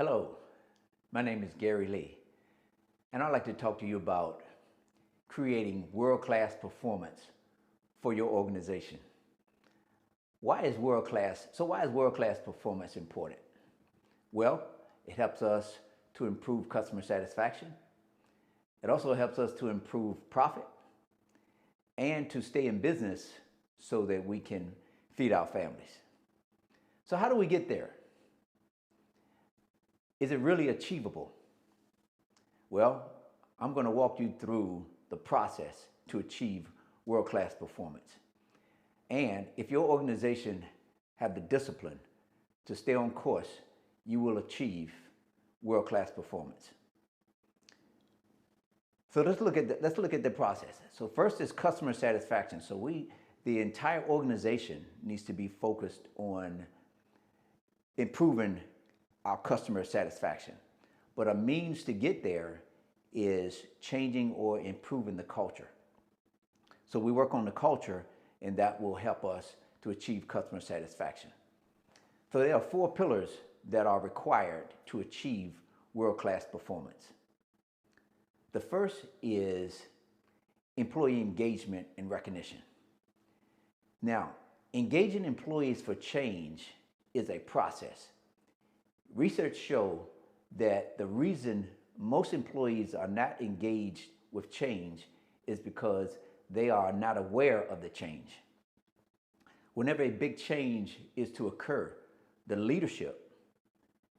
Hello, my name is Gary Lee, and I'd like to talk to you about creating world-class performance for your organization. Why is world-class performance important? Well, it helps us to improve customer satisfaction. It also helps us to improve profit and to stay in business so that we can feed our families. So how do we get there? Is it really achievable? Well, I'm going to walk you through the process to achieve world-class performance. And if your organization have the discipline to stay on course, you will achieve world-class performance. So let's look at the process. So first is customer satisfaction. So the entire organization needs to be focused on improving our customer satisfaction. But a means to get there is changing or improving the culture. So we work on the culture, and that will help us to achieve customer satisfaction. So there are 4 pillars that are required to achieve world-class performance. The first is employee engagement and recognition. Now, engaging employees for change is a process. Research shows that the reason most employees are not engaged with change is because they are not aware of the change. Whenever a big change is to occur, the leadership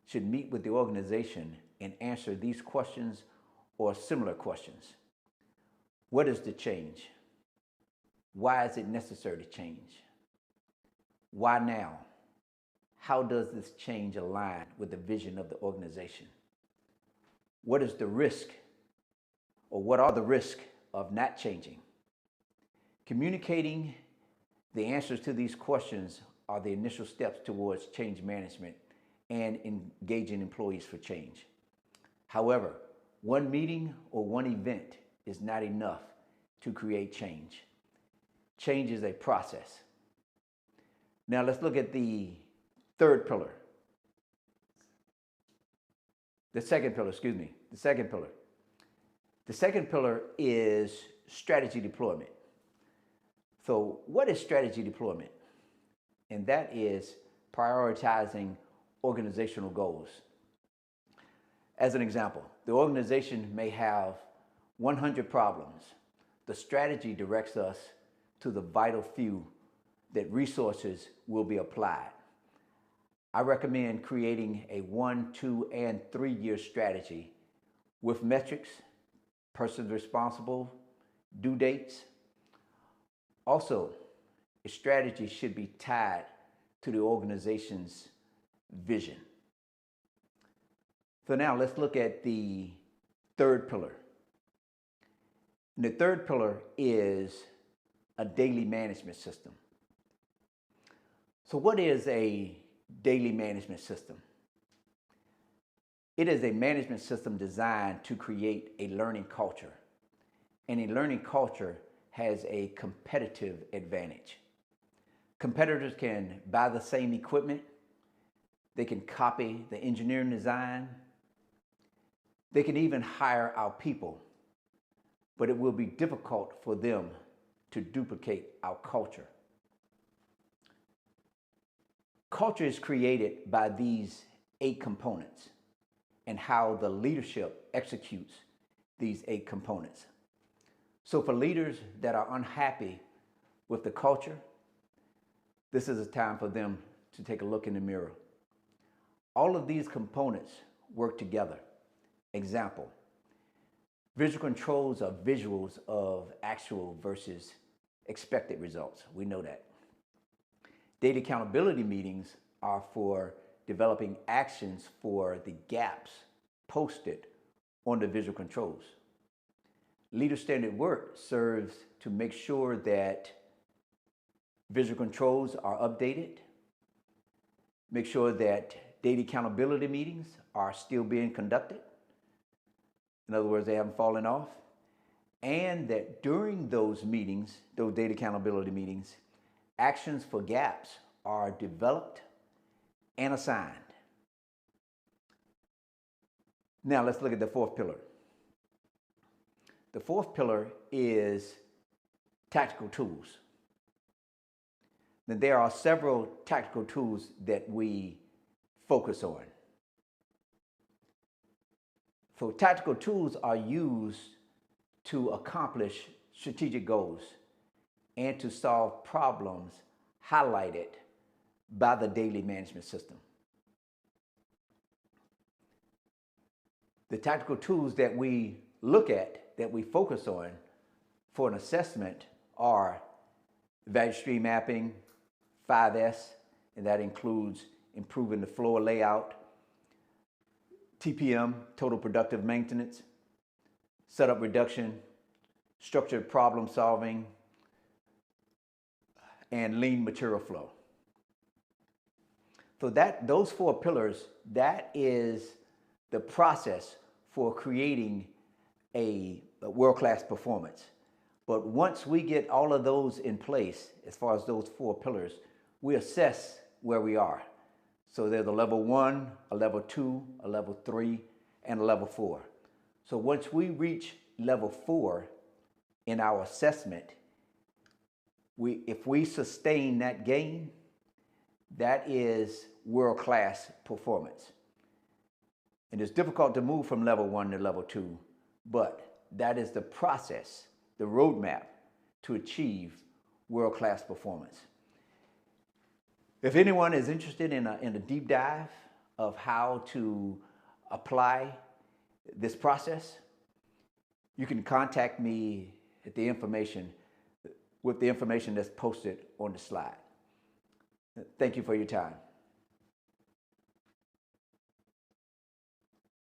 should meet with the organization and answer these questions or similar questions. What is the change? Why is it necessary to change? Why now? How does this change align with the vision of the organization? What is the risk, or what are the risks of not changing? Communicating the answers to these questions are the initial steps towards change management and engaging employees for change. However, one meeting or one event is not enough to create change. Change is a process. Now let's look at the third pillar. The second pillar is strategy deployment. So what is strategy deployment? And that is prioritizing organizational goals. As an example, the organization may have 100 problems. The strategy directs us to the vital few that resources will be applied. I recommend creating a 1, 2, and 3-year strategy with metrics, persons responsible, due dates. Also, a strategy should be tied to the organization's vision. So now let's look at the third pillar. And the third pillar is a daily management system. So what is a daily management system? It is a management system designed to create a learning culture. And a learning culture has a competitive advantage. Competitors can buy the same equipment. They can copy the engineering design. They can even hire our people. But it will be difficult for them to duplicate our culture. Culture is created by these 8 components and how the leadership executes these 8 components. So for leaders that are unhappy with the culture, this is a time for them to take a look in the mirror. All of these components work together. Example, visual controls are visuals of actual versus expected results. We know that. Data accountability meetings are for developing actions for the gaps posted on the visual controls. Leader standard work serves to make sure that visual controls are updated, make sure that data accountability meetings are still being conducted. In other words, they haven't fallen off. And that during those meetings, those data accountability meetings, actions for gaps are developed and assigned. Now let's look at the fourth pillar. The fourth pillar is tactical tools. Now, there are several tactical tools that we focus on. So tactical tools are used to accomplish strategic goals and to solve problems highlighted by the daily management system. The tactical tools that we look at, that we focus on for an assessment are value stream mapping, 5S, and that includes improving the floor layout, TPM, total productive maintenance, setup reduction, structured problem solving, and lean material flow. So those 4 pillars, that is the process for creating a world-class performance. But once we get all of those in place, as far as those 4 pillars, we assess where we are. So there's a level 1, a level 2, a level 3, and a level 4. So once we reach level 4 in our assessment, if we sustain that gain, that is world-class performance. And it's difficult to move from level 1 to level 2, but that is the process, the roadmap to achieve world-class performance. If anyone is interested in a deep dive of how to apply this process, you can contact me at the information that's posted on the slide. Thank you for your time.